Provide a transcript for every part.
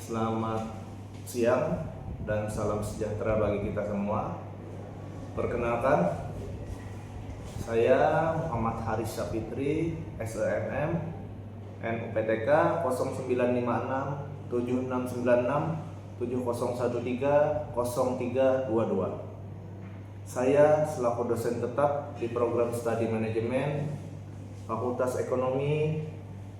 Selamat siang dan salam sejahtera bagi kita semua. Perkenalkan, saya Muhammad Haris Sapitri, SENM, NUPTK 0956 7696 7013 0322. Saya selaku dosen tetap di program studi manajemen Fakultas Ekonomi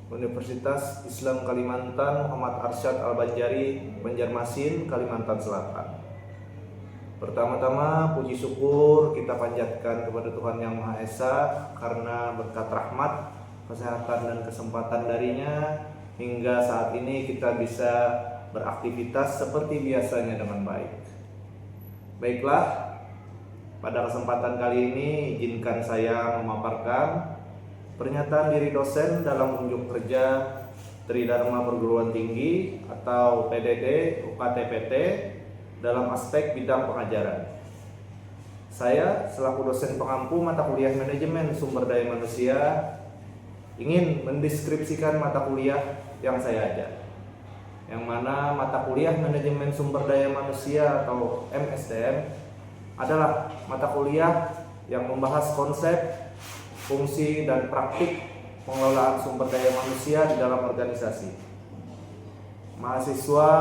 Universitas Islam Kalimantan Muhammad Arsyad Al-Banjari, Banjarmasin, Kalimantan Selatan. Pertama-tama puji syukur kita panjatkan kepada Tuhan Yang Maha Esa karena berkat rahmat, kesehatan dan kesempatan darinya hingga saat ini kita bisa beraktivitas seperti biasanya dengan baik. Baiklah, pada kesempatan kali ini izinkan saya memaparkan pernyataan diri dosen dalam unjuk kerja Tridharma Perguruan Tinggi atau PDD UKT-PT dalam aspek bidang pengajaran. Saya selaku dosen pengampu mata kuliah manajemen sumber daya manusia ingin mendeskripsikan mata kuliah yang saya ajar, yang mana mata kuliah manajemen sumber daya manusia atau MSDM adalah mata kuliah yang membahas konsep, fungsi dan praktik pengelolaan sumber daya manusia di dalam organisasi. Mahasiswa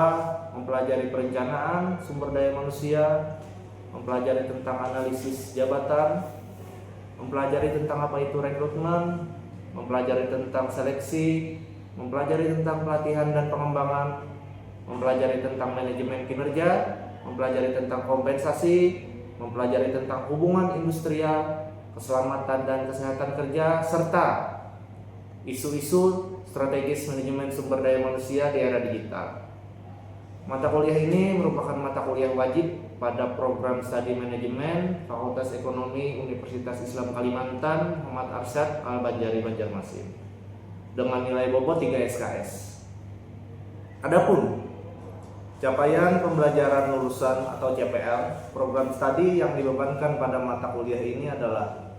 mempelajari perencanaan sumber daya manusia, mempelajari tentang analisis jabatan, mempelajari tentang apa itu rekrutmen, mempelajari tentang seleksi, mempelajari tentang pelatihan dan pengembangan, mempelajari tentang manajemen kinerja, mempelajari tentang kompensasi, mempelajari tentang hubungan industrial, keselamatan dan kesehatan kerja, serta isu-isu strategis manajemen sumber daya manusia di era digital. Mata kuliah ini merupakan mata kuliah wajib pada program studi manajemen Fakultas Ekonomi Universitas Islam Kalimantan Muhammad Arsyad Al-Banjari, Banjarmasin dengan nilai bobot 3 SKS. Adapun capaian pembelajaran lulusan atau CPL program studi yang dibebankan pada mata kuliah ini adalah: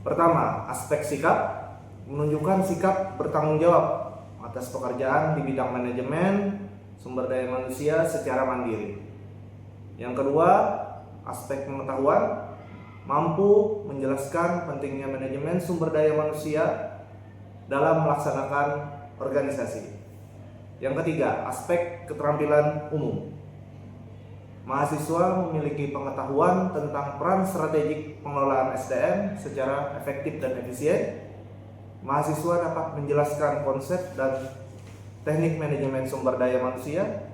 pertama, aspek sikap, menunjukkan sikap bertanggung jawab atas pekerjaan di bidang manajemen sumber daya manusia secara mandiri. Yang kedua, aspek pengetahuan, mampu menjelaskan pentingnya manajemen sumber daya manusia dalam melaksanakan organisasi. Yang ketiga, aspek keterampilan umum. Mahasiswa memiliki pengetahuan tentang peran strategik pengelolaan SDM secara efektif dan efisien. Mahasiswa dapat menjelaskan konsep dan teknik manajemen sumber daya manusia.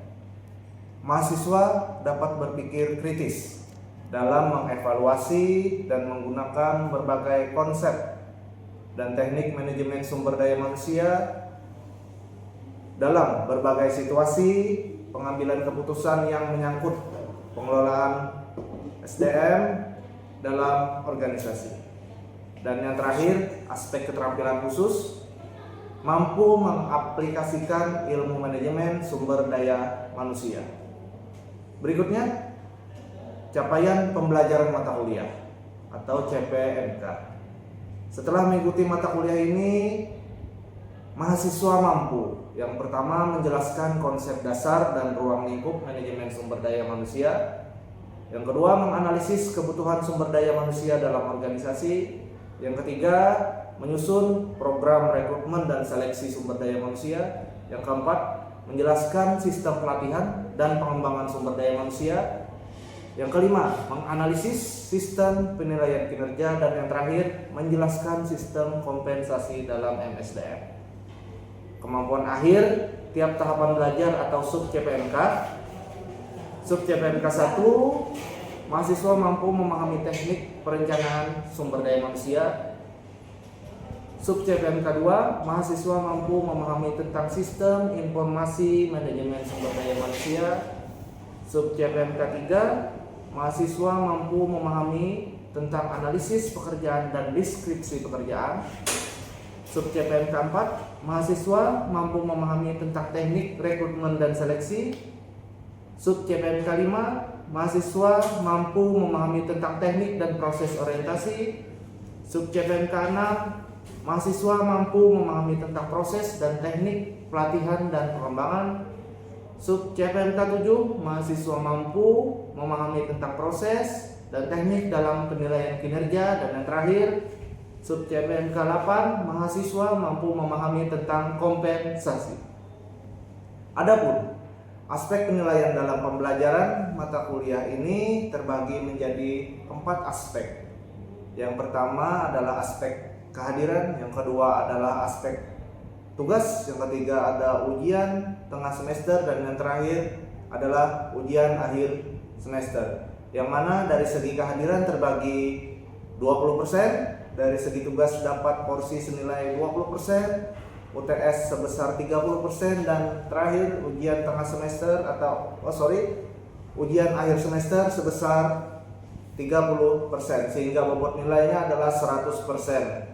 Mahasiswa dapat berpikir kritis dalam mengevaluasi dan menggunakan berbagai konsep dan teknik manajemen sumber daya manusia dalam berbagai situasi pengambilan keputusan yang menyangkut pengelolaan SDM dalam organisasi. Dan yang terakhir, aspek keterampilan khusus, mampu mengaplikasikan ilmu manajemen sumber daya manusia. Berikutnya, capaian pembelajaran mata kuliah atau CPMK. Setelah mengikuti mata kuliah ini, mahasiswa mampu yang pertama menjelaskan konsep dasar dan ruang lingkup manajemen sumber daya manusia. Yang kedua, menganalisis kebutuhan sumber daya manusia dalam organisasi. Yang ketiga, menyusun program rekrutmen dan seleksi sumber daya manusia. Yang keempat, menjelaskan sistem pelatihan dan pengembangan sumber daya manusia. Yang kelima, menganalisis sistem penilaian kinerja. Dan yang terakhir, menjelaskan sistem kompensasi dalam MSDM. Kemampuan akhir tiap tahapan belajar atau sub CPMK. Sub CPMK 1, mahasiswa mampu memahami teknik perencanaan sumber daya manusia. Sub CPMK 2, mahasiswa mampu memahami tentang sistem informasi manajemen sumber daya manusia. Sub CPMK 3, mahasiswa mampu memahami tentang analisis pekerjaan dan deskripsi pekerjaan. Sub CPMK 4, mahasiswa mampu memahami tentang teknik rekrutmen dan seleksi. Sub CPMK 5, mahasiswa mampu memahami tentang teknik dan proses orientasi. Sub CPMK 6, mahasiswa mampu memahami tentang proses dan teknik pelatihan dan pengembangan. Sub CPMK 7, mahasiswa mampu memahami tentang proses dan teknik dalam penilaian kinerja. Dan yang terakhir, sub CPMK 8, mahasiswa mampu memahami tentang kompensasi. Adapun aspek penilaian dalam pembelajaran mata kuliah ini terbagi menjadi 4 aspek. Yang pertama adalah aspek kehadiran, yang kedua adalah aspek tugas, yang ketiga ada ujian tengah semester, dan yang terakhir adalah ujian akhir semester. Yang mana dari segi kehadiran terbagi 20%, dari segi tugas dapat porsi senilai 20%, UTS sebesar 30%, dan terakhir ujian tengah semester ujian akhir semester sebesar 30%, sehingga bobot nilainya adalah 100%.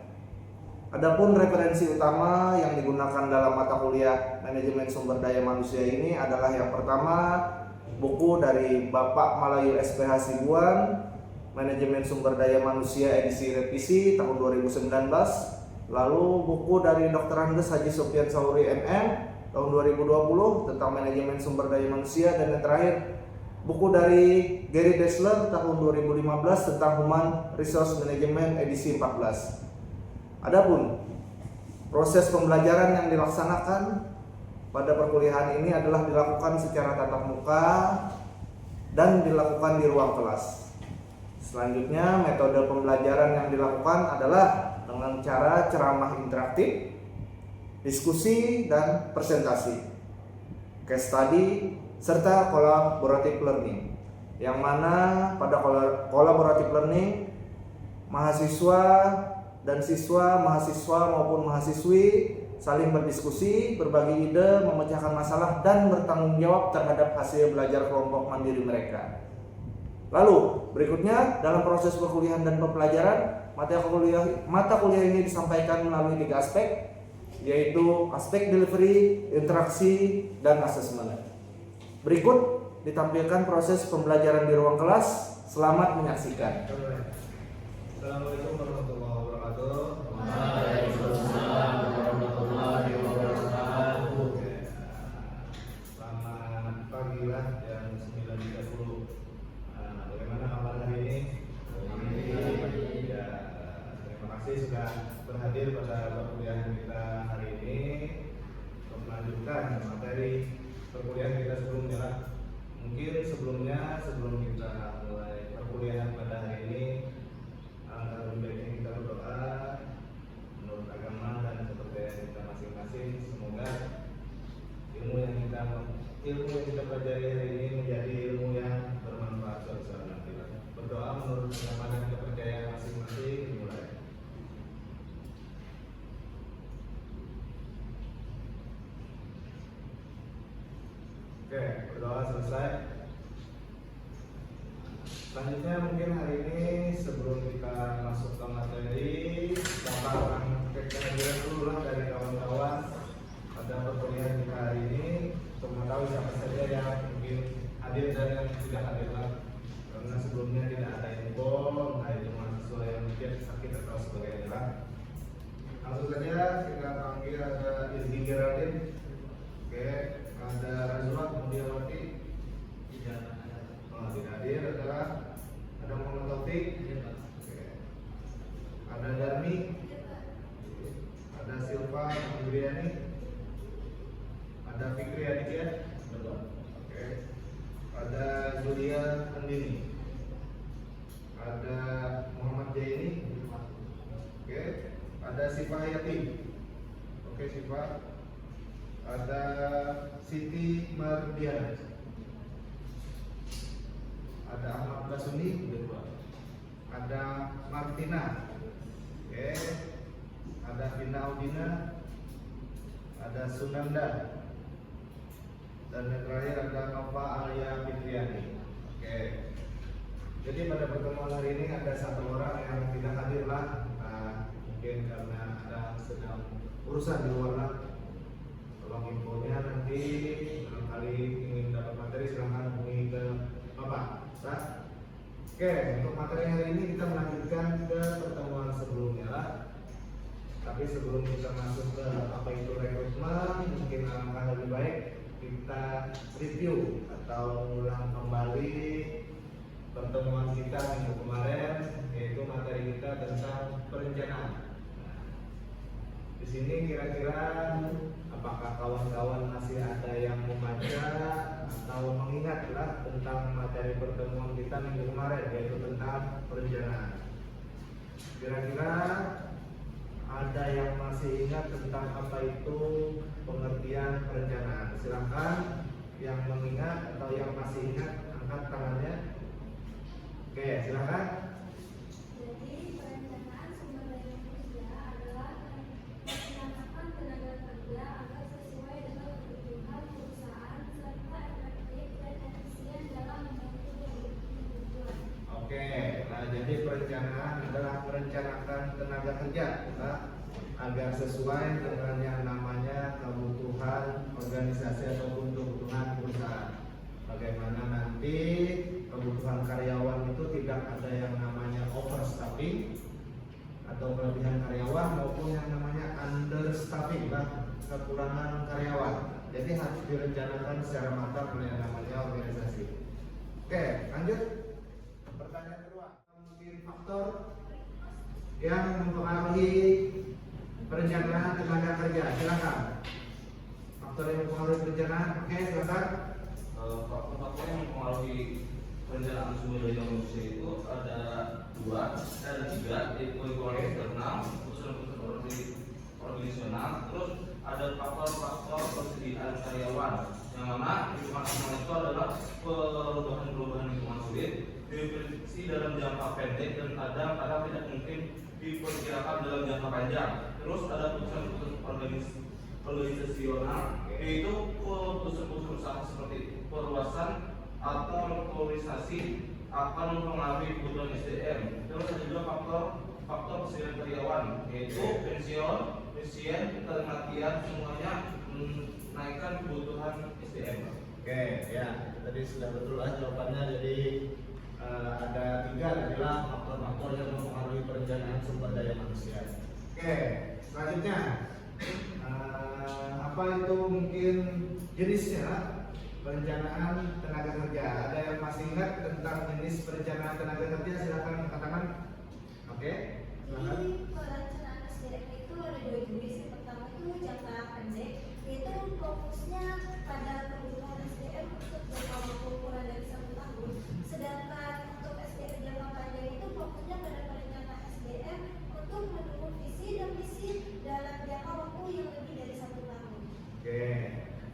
Adapun referensi utama yang digunakan dalam mata kuliah Manajemen Sumber Daya Manusia ini adalah yang pertama, buku dari Bapak Malayu SPH Sibuan, Manajemen Sumber Daya Manusia edisi revisi tahun 2019. Lalu buku dari Dr. Andes Haji Sofyan Sauri MM tahun 2020 tentang Manajemen Sumber Daya Manusia. Dan yang terakhir, buku dari Gary Dessler tahun 2015 tentang Human Resource Management edisi 14. Adapun proses pembelajaran yang dilaksanakan pada perkuliahan ini adalah dilakukan secara tatap muka dan dilakukan di ruang kelas. Selanjutnya, metode pembelajaran yang dilakukan adalah dengan cara ceramah interaktif, diskusi, dan presentasi, case study, serta collaborative learning. Yang mana pada collaborative learning, mahasiswa dan siswa, mahasiswa maupun mahasiswi saling berdiskusi, berbagi ide, memecahkan masalah, dan bertanggung jawab terhadap hasil belajar kelompok mandiri mereka. Lalu berikutnya, dalam proses perkuliahan dan pembelajaran, mata kuliah ini disampaikan melalui 3 aspek, yaitu aspek delivery, interaksi, dan asesmen. Berikut ditampilkan proses pembelajaran di ruang kelas. Selamat menyaksikan. Assalamualaikum warahmatullahi wabarakatuh. Waalaikumsalam warahmatullahi wabarakatuh. Selamat pagi lah, jam 9.30. Bagaimana kabar hari ini? Ya, terima kasih sudah berhadir pada perkuliahan kita hari ini untuk melanjutkan materi perkuliahan kita sebelumnya. Mungkin sebelum kita mulai perkuliahan pada hari ini, lebih baiknya kita berdoa menurut agama dan kepercayaan kita masing-masing. Semoga ilmu yang kita pelajari hari ini menjadi ilmu yang bermanfaat suatu saat nanti. Berdoa menurut agama dan kepercayaan masing-masing. Dimulai. Oke, berdoa selesai. Selanjutnya mungkin hari ini sebelum kita masuk ke materi, Bapak akan kehadiran dulu lah dari kawan-kawan pada perkuliahan kita hari ini untuk mengetahui siapa saja yang mungkin hadir dan yang tidak hadir lah. Karena sebelumnya tidak ada info mengenai mahasiswa yang mungkin sakit atau sebagainya. Langsung saja kita panggil, ada Irgi Geraldine, oke, ada Razwa Mudiawati, tidak hadir, ada Muhammad Taufik, ada Darmi, ada Silva Indriani, ada Fikri Aditya, ada Julia Andini, ada Muhammad Jaini, ada Siva Hayati, Siva, ada Siti Mardiana, ada Ahmad Basuni, ada Martina, ada Vina Audina, ada Sunanda, dan yang terakhir ada Nova Alia Fitriani. Jadi pada pertemuan hari ini ada satu orang yang tidak hadir lah, mungkin karena ada sedang urusan di luar lah. Tolong infonya nanti kali ingin dapat materi silahkan hubungi ke Bapak. Untuk materi hari ini kita melanjutkan ke pertemuan sebelumnya lah. Tapi sebelum kita masuk ke apa itu rekrutmen, mungkin alangkah lebih baik kita review atau ulang kembali pertemuan kita minggu kemarin, yaitu materi kita tentang perencanaan. Nah, di sini kira-kira apakah kawan-kawan masih ada yang membaca atau mengingatlah tentang materi pertemuan kita minggu kemarin, yaitu tentang perencanaan. Kira-kira ada yang masih ingat tentang apa itu pengertian perencanaan? Silahkan yang mengingat atau yang masih ingat angkat tangannya. Oke, silahkan. Jadi perencanaan sumber daya manusia adalah merencanakan tenaga kerja agar sesuai dengan kebutuhan perusahaan serta efektif dan efisien dalam memenuhi kebutuhan. Oke, nah jadi perencanaan adalah merencanakan tenaga kerja kita agar sesuai dengan yang namanya kebutuhan organisasi ataupun kebutuhan perusahaan. Bagaimana nanti kebutuhan karyawan itu tidak ada yang namanya overstaffing atau kelebihan karyawan maupun yang namanya understaffing, kekurangan karyawan. Jadi harus direncanakan secara matang oleh yang namanya organisasi. Oke, lanjut. Pertanyaan kedua, mungkin faktor yang mempengaruhi perencanaan tenaga kerja. Silakan. Faktor yang mempengaruhi perencanaan. Oke, silakan. Faktor-faktor yang mempengaruhi perencanaan sumber daya manusia itu ada tiga, yaitu lingkungan eksternal, unsur-unsur organisasional, terus ada faktor-faktor persediaan karyawan, yang mana lingkungan eksternal itu adalah perubahan-perubahan lingkungan sulit diprediksi dalam jangka pendek dan kadang-kadang tidak mungkin diperkirakan dalam jangka panjang. Terus ada putusan-putusan organisasional, yaitu putusan-putusan usaha seperti perluasan atau lokalisasi akan mempengaruhi kebutuhan SDM. Terus ada juga faktor persediaan karyawan, yaitu pensiun, kematian, semuanya menaikkan kebutuhan SDM. Oke, ya tadi sudah betul lah jawabannya. Jadi ada tiga adalah faktor-faktor yang mempengaruhi perencanaan sumber daya manusia. Oke, selanjutnya apa itu mungkin jenisnya perencanaan tenaga kerja? Ada yang masih ingat tentang jenis perencanaan tenaga kerja? Silakan katakan. Oke, silakan. Jadi perencanaan SDM itu ada dua jenis. Yang pertama itu jangka pendek, yaitu fokusnya pada kebutuhan SDM untuk jangka waktu kurang dari 1 tahun. Sedangkan untuk SDM jangka panjang itu fokusnya pada perencanaan SDM untuk mendukung visi dan misi dalam jangka waktu yang lebih dari 1 tahun. Oke,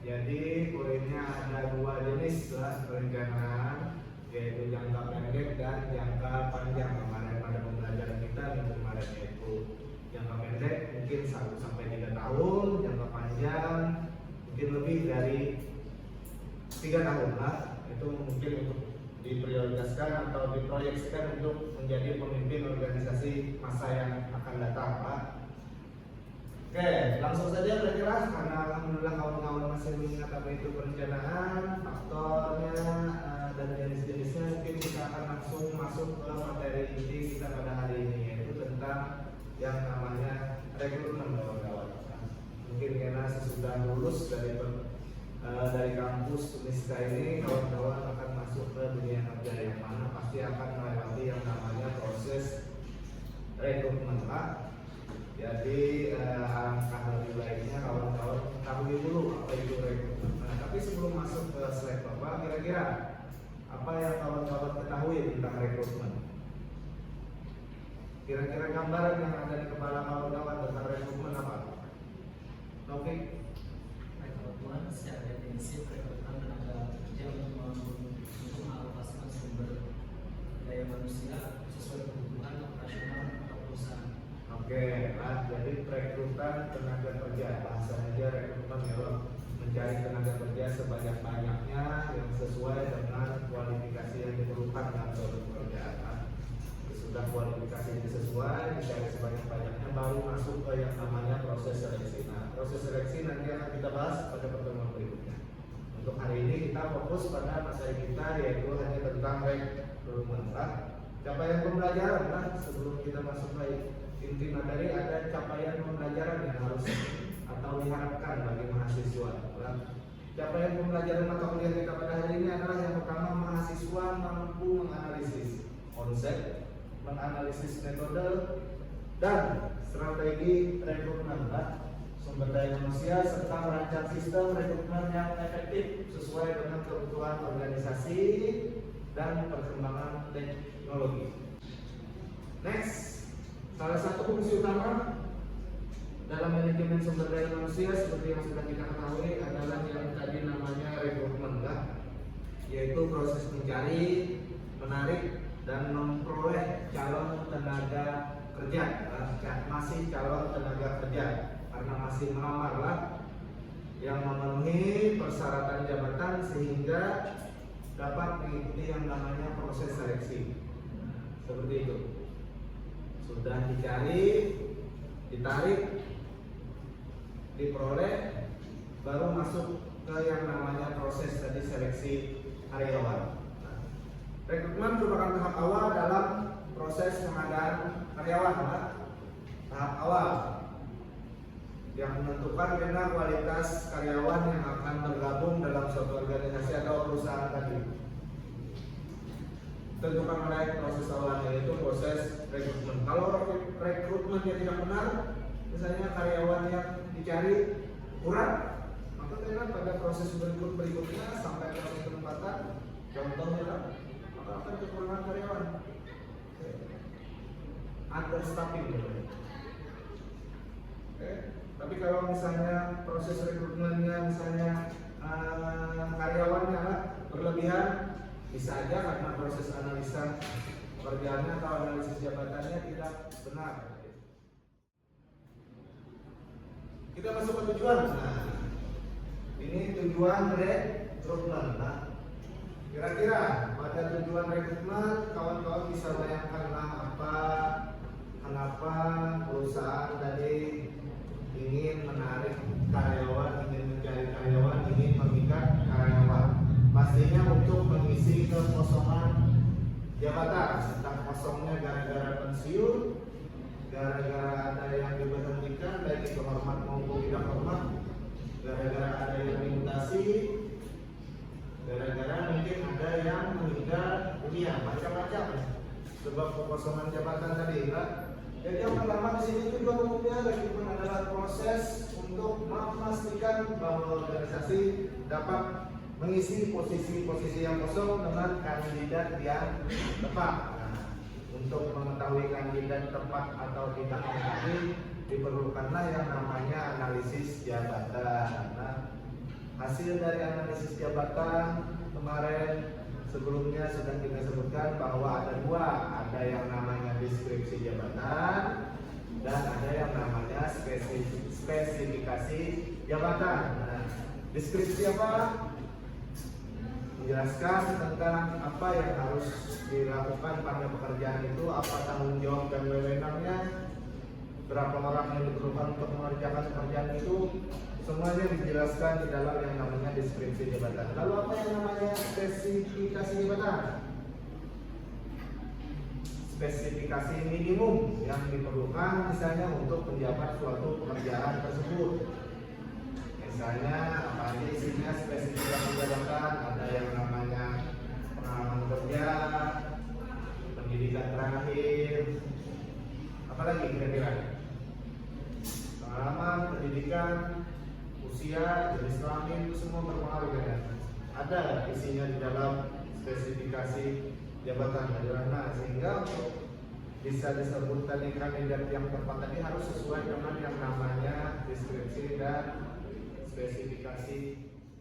jadi poinnya ada dua jenis lah perencanaan, yaitu jangka pendek dan jangka panjang. Kemarin pada pembelajaran kita minggu kemarin, yaitu jangka pendek mungkin 1 sampai 3 tahun, jangka panjang mungkin lebih dari 3 tahun lah. Itu mungkin untuk diprioritaskan atau diproyeksikan untuk menjadi pemimpin organisasi masa yang akan datang, Pak. Oke, langsung saja kira-kira karena alhamdulillah kawan-kawan masih mengingat apa itu perencanaan, faktornya dan jenis-jenisnya, mungkin kita akan langsung masuk ke materi inti kita pada hari ini, yaitu tentang yang namanya rekrutmen, kawan-kawan. Mungkin karena sesudah lulus dari kampus Unisca ini, kawan-kawan akan masuk ke dunia kerja yang mana pasti akan melewati yang namanya proses rekrutmen, Pak. Jadi alangkah lebih baiknya kawan-kawan ketahui dulu apa itu rekrutmen. Nah, tapi sebelum masuk ke slide Bapak, kira-kira apa yang kawan-kawan ketahui tentang rekrutmen? Kira-kira gambaran yang ada di kepala kawan-kawan tentang rekrutmen apa? Taufik? Rekrutmen secara definisi rekrutmen tenaga kerja untuk mengalokasikan sumber daya manusia sesuai kebutuhan operasional atau perusahaan. Oke, jadi perekrutan tenaga kerja, bahasa aja rekrutmen ya, mencari tenaga kerja sebanyak-banyaknya yang sesuai dengan kualifikasi yang diperlukan dalam suatu pekerjaan. Sudah kualifikasi ini sesuai, dicari sebanyak-banyaknya, baru masuk ke yang namanya proses seleksi. Nah, proses seleksi nanti akan kita bahas pada pertemuan berikutnya. Untuk hari ini kita fokus pada materi kita, yaitu hanya tentang rekrutmen. Capaian pembelajaran, sebelum kita masuk ke inti materi, ada capaian pembelajaran yang harus atau diharapkan bagi mahasiswa. capaian pembelajaran mata kuliah kita pada hari ini adalah yang pertama, mahasiswa mampu menganalisis konsep, menganalisis metode, dan strategi rekrutmen sumber daya manusia, serta merancang sistem rekrutmen yang efektif sesuai dengan kebutuhan organisasi dan perkembangan teknologi. Next, salah satu fungsi utama dalam manajemen sumber daya manusia seperti yang sudah kita ketahui adalah yang tadi namanya rekrutmen, yaitu proses mencari, menarik, dan memperoleh calon tenaga kerja, masih calon tenaga kerja, karena masih melamar lah, yang memenuhi persyaratan jabatan sehingga dapat mengikuti yang namanya proses seleksi. Seperti itu. Sudah dicari, ditarik, diperoleh, baru masuk ke yang namanya proses tadi seleksi karyawan. Rekrutmen merupakan tahap awal dalam proses pengadaan karyawan, tahap awal yang menentukan mana kualitas karyawan yang akan bergabung dalam suatu organisasi atau perusahaan tadi. Tentukan oleh proses awalnya, yaitu proses rekrutmen. Kalau rekrutmennya tidak benar, misalnya karyawan yang dicari kurang, maka kan pada proses berikutnya sampai proses penempatan, contohnya maka akan kekurangan karyawan. Understaffing. Tapi kalau misalnya proses rekrutmennya misalnya karyawannya berlebihan, bisa aja karena proses analisa pekerjaannya atau analisis jabatannya tidak benar. Kita masuk ke tujuan. Nah, ini tujuan rekrutmen. Nah, kira-kira pada tujuan rekrutmen, kawan-kawan bisa bayangkanlah kenapa perusahaan tadi ingin menarik karyawan, ingin mencari karyawan, ingin mengikat karyawan. Pastinya untuk mengisi kekosongan jabatan. Entah kosongnya gara-gara pensiun, gara-gara ada yang diberhentikan, baik itu hormat maupun tidak hormat, gara-gara ada yang dimutasi, gara-gara mungkin ada yang meninggal dunia, macam-macam sebab kekosongan jabatan tadi, kan? Jadi yang pertama di sini juga umumnya rekrutmen adalah proses untuk memastikan bahwa organisasi dapat mengisi posisi-posisi yang kosong dengan kandidat yang tepat. Nah, untuk mengetahui kandidat tepat atau tidak diperlukanlah yang namanya analisis jabatan. Nah, hasil dari analisis jabatan kemarin sebelumnya sudah kita sebutkan bahwa ada dua, ada yang namanya deskripsi jabatan dan ada yang namanya spesifikasi jabatan. Nah, deskripsi apa? Menjelaskan tentang apa yang harus dilakukan pada pekerjaan itu, apa tanggung jawab dan wewenangnya, berapa orang yang diperlukan untuk mengerjakan pekerjaan itu, semuanya dijelaskan di dalam yang namanya deskripsi jabatan. Lalu apa yang namanya spesifikasi jabatan? Spesifikasi minimum yang diperlukan misalnya untuk menjabat suatu pekerjaan tersebut. Misalnya apa aja isinya spesifikasi jabatan, ada yang namanya pengalaman kerja, pendidikan terakhir, apalagi kira-kira? Pengalaman, pendidikan, usia, jenis kelamin, itu semua berpengaruh kan? Ada isinya di dalam spesifikasi jabatan. Nah, sehingga untuk bisa disebut tadi kandidat yang tepat tadi harus sesuai dengan yang namanya deskripsi dan spesifikasi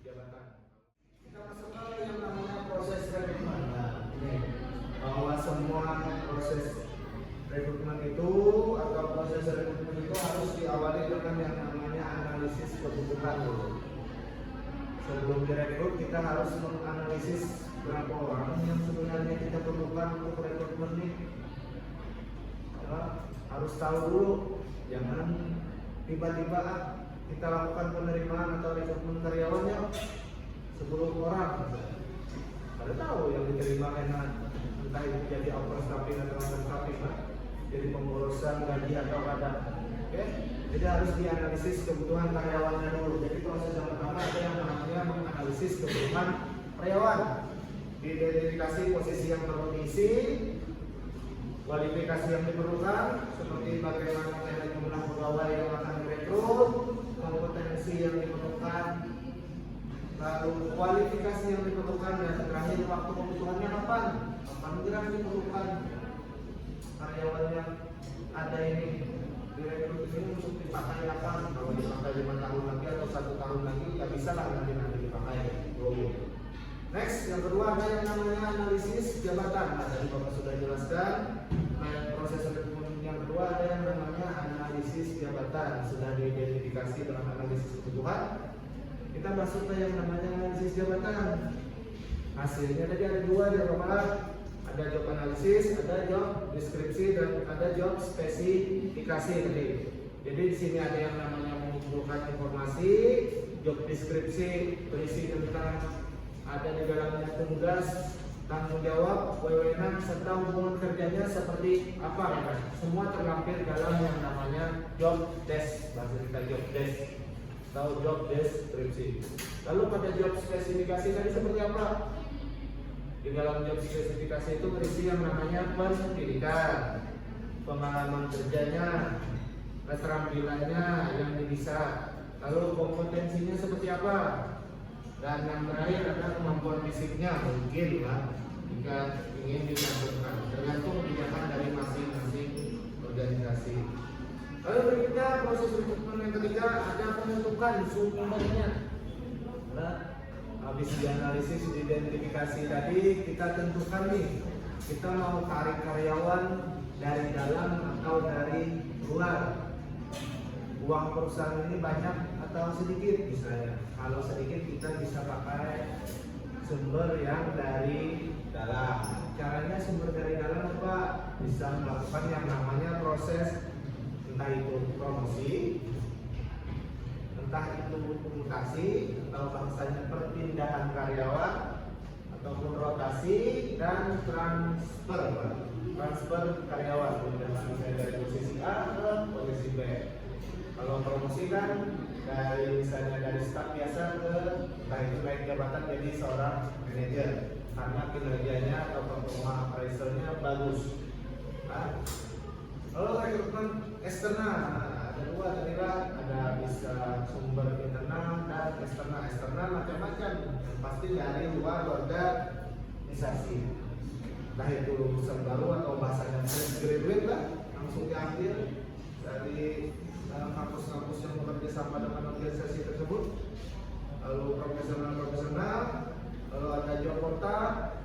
jabatan. Kita masuk ke yang namanya proses rekrutmen. Nah, ini bahwa semua proses rekrutmen itu atau proses rekrutmen itu harus diawali dengan yang namanya analisis kebutuhan dulu. Sebelum direkrut kita harus menganalisis berapa orang yang sebenarnya kita perlukan untuk rekrutmen ini. Harus tahu dulu, jangan tiba-tiba kita lakukan penerimaan atau rekrutmen karyawannya 10 orang. Pada tahu yang diterima enak, entah itu jadi overstaffing atau understaffing, jadi pemborosan gaji atau ada. Oke, jadi harus dianalisis kebutuhan karyawannya dulu. Jadi proses yang pertama ada yang namanya menganalisis kebutuhan karyawan, diidentifikasi posisi yang perlu diisi, kualifikasi yang diperlukan seperti bagaimana cara jumlah pegawai yang akan direkrut, kompetensi yang diperlukan, lalu kualifikasi yang diperlukan, dan terakhir waktu kebutuhannya kapan gerak diperlukan karyawan yang ada ini direkrut ini untuk dipakai apa, kalau dipakai 5 tahun lagi atau 1 tahun lagi ya bisa lah nanti dipakai dulu. Next, yang kedua ada yang namanya analisis jabatan. Nah, tadi Bapak sudah jelaskan. Nah, proses yang kedua ada yang namanya analisis jabatan. Sudah diidentifikasi dalam analisis kebutuhan. Kita masuk ke yang namanya analisis jabatan. Hasilnya tadi ada 2 ya Bapak. Ada job analisis, ada job deskripsi, dan ada job spesifikasi tadi. Jadi di sini ada yang namanya mengumpulkan informasi, job deskripsi berisi tentang ada di dalamnya tugas, tanggung jawab, wewenang, serta hubungan kerjanya seperti apa ya. Semua terlampir dalam yang namanya job desk, bahasa kita job desk atau job deskripsi. Lalu pada job spesifikasi tadi seperti apa? Di dalam job spesifikasi itu berisi yang namanya pendidikan, pengalaman kerjanya, keterampilannya yang bisa, lalu kompetensinya seperti apa, dan yang terakhir adalah kemampuan fisiknya mungkin lah jika ingin dilakukan, tergantung kebijakan dari masing-masing organisasi. Lalu berikutnya proses rekrutmen yang ketiga ada penentukan sumbernya. Nah, habis dianalisis, diidentifikasi tadi, kita tentukan nih kita mau tarik karyawan dari dalam atau dari luar. Uang perusahaan ini banyak atau sedikit misalnya. Kalau sedikit kita bisa pakai sumber yang dari dalam. Caranya sumber dari dalam apa? Bisa melakukan yang namanya proses, entah itu promosi, entah itu mutasi, atau bangsanya perpindahan karyawan, ataupun rotasi, dan transfer karyawan dari posisi A ke posisi B. Kalau promosi kan dari misalnya dari staf biasa ke entah itu naik jabatan jadi seorang manajer karena kinerjanya atau performa appraisalnya bagus. Nah, lalu rekrutmen eksternal, ada 2 tadi lah, ada bisa sumber internal dan eksternal. Eksternal macam-macam, yang pasti dari luar organisasi. Nah itu lulusan baru atau bahasanya fresh graduate lah, langsung diambil dari kampus-kampus yang bekerja sama dengan organisasi tersebut. Lalu profesional, lalu ada job portal,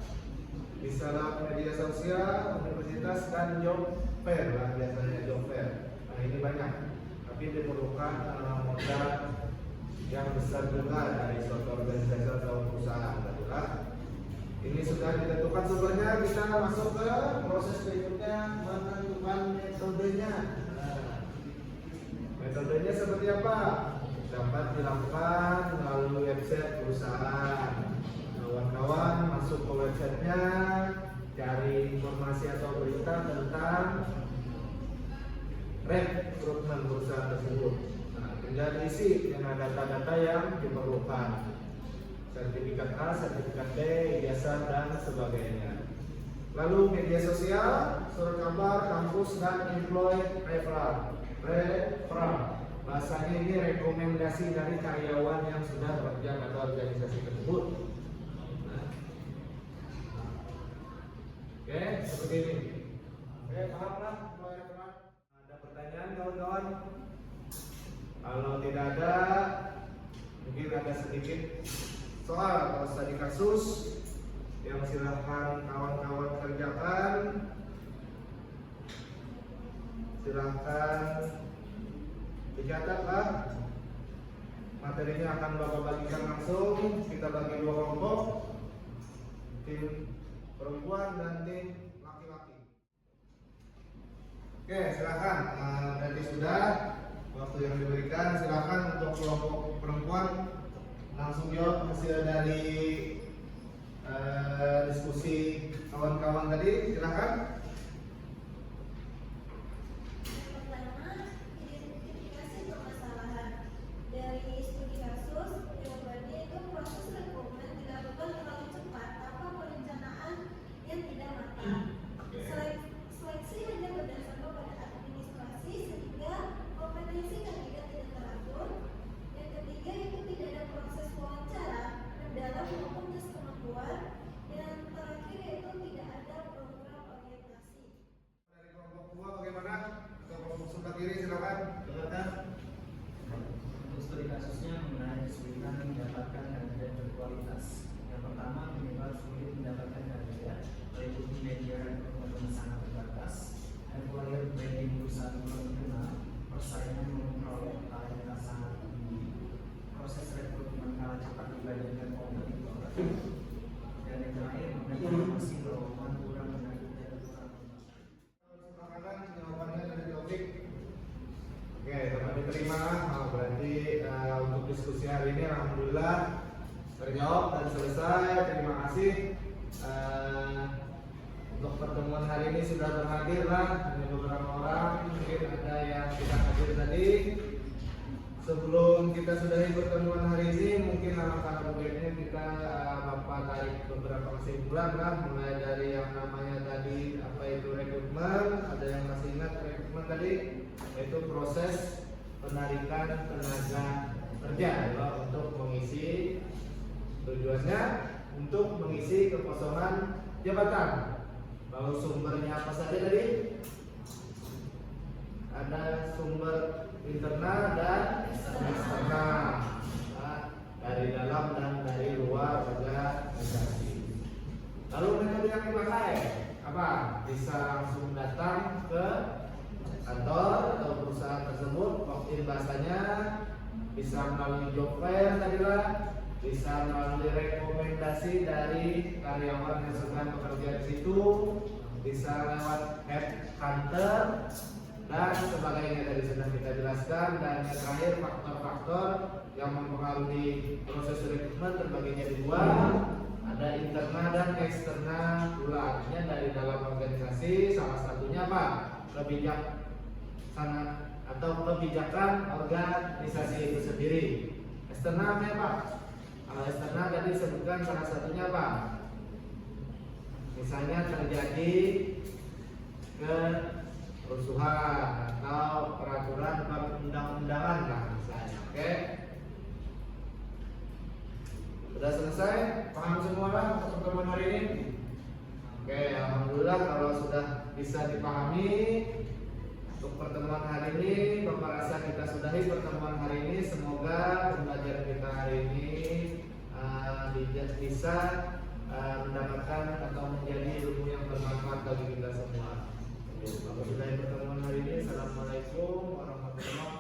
bisa lah media sosial, universitas, dan job fair lah biasanya job fair. Nah ini banyak, tapi diperlukan modal yang besar juga dari suatu organisasi atau perusahaan. Itulah. Ini sudah ditentukan sumbernya, kita masuk ke proses berikutnya, menentukan metodenya. Metodenya seperti apa? Dapat dilakukan melalui website perusahaan. Kawan-kawan masuk ke websitenya, cari informasi atau berita tentang rekrutmen perusahaan tersebut. Nah, tinggal isi dengan data-data yang diperlukan. Sertifikat A, sertifikat B, ijazah, dan sebagainya. Lalu media sosial, surat kabar, kampus, dan employee referral. Bahasanya ini rekomendasi dari karyawan yang sudah bekerja pada organisasi tersebut. Nah. Oke, seperti ini. Oke, paham lah employee referral? Ada pertanyaan kawan-kawan? Kalau tidak ada, mungkin ada sedikit soal atau studi kasus yang silahkan kawan-kawan kerjakan. Silahkan dicatatlah. Materinya akan Bapak bagikan langsung. Kita bagi 2 kelompok, tim perempuan dan tim laki-laki. Oke, silahkan. Tadi sudah waktu yang diberikan. Silahkan untuk kelompok perempuan langsung jawab hasil dari diskusi kawan-kawan tadi. Silahkan. Pertama, kualitas. Yang pertama, penyebab sulit mendapatkan kerja, meliputi media dan pengetahuan sangat terbatas, employer branding perusahaan belum dikenal, persaingan memperoleh kualitas sangat tinggi, proses rekrutmen kalah cepat dibandingkan kompetitor, dan yang terakhir, informasi lowongan kurang menarik dan kurang Silakan jawabannya dari topik. Oke, dapat diterima. Berarti untuk diskusi hari ini alhamdulillah terjawab dan selesai. Terima kasih. Untuk pertemuan hari ini sudah berhadir lah, hanya beberapa orang, mungkin ada yang tidak hadir tadi. Sebelum kita sudahi pertemuan hari ini, mungkin alangkah baiknya kita Bapak tarik beberapa kesimpulan lah, mulai dari yang namanya tadi apa itu rekrutmen, ada yang masih ingat rekrutmen tadi, yaitu proses penarikan tenaga kerja ya, untuk mengisi, tujuannya untuk mengisi kekosongan jabatan. Lalu sumbernya apa saja tadi? Ada sumber internal dan eksternal, dari dalam dan dari luar organisasi. Lalu metode yang dipakai apa? Bisa langsung datang ke kantor atau perusahaan tersebut, walk-in bahasanya, bisa melalui job fair tadi lah, bisa melalui rekomendasi dari karyawan yang sedang bekerja di situ, bisa lewat headhunter dan sebagainya tadi sudah kita jelaskan. Dan yang terakhir, faktor-faktor yang mempengaruhi proses rekrutmen terbagi jadi dua, ada internal dan eksternal pula. Artinya dari dalam organisasi, salah satunya apa? Kebijaksanaan atau kebijakan organisasi itu sendiri. Eksternalnya apa? Kalau eksternal tadi disebutkan salah satunya apa? Misalnya terjadi kerusuhan atau peraturan undang-undangan lah misalnya. Oke? Sudah selesai? Paham semua lah untuk pertemuan hari ini? Oke, alhamdulillah kalau sudah bisa dipahami untuk pertemuan hari ini. Bapak rasa kita sudahi pertemuan hari ini. Semoga pembelajaran kita hari ini bisa mendapatkan atau menjadi ilmu yang bermanfaat bagi kita semua. Bapak sudahi pertemuan hari ini. Assalamualaikum warahmatullahi wabarakatuh.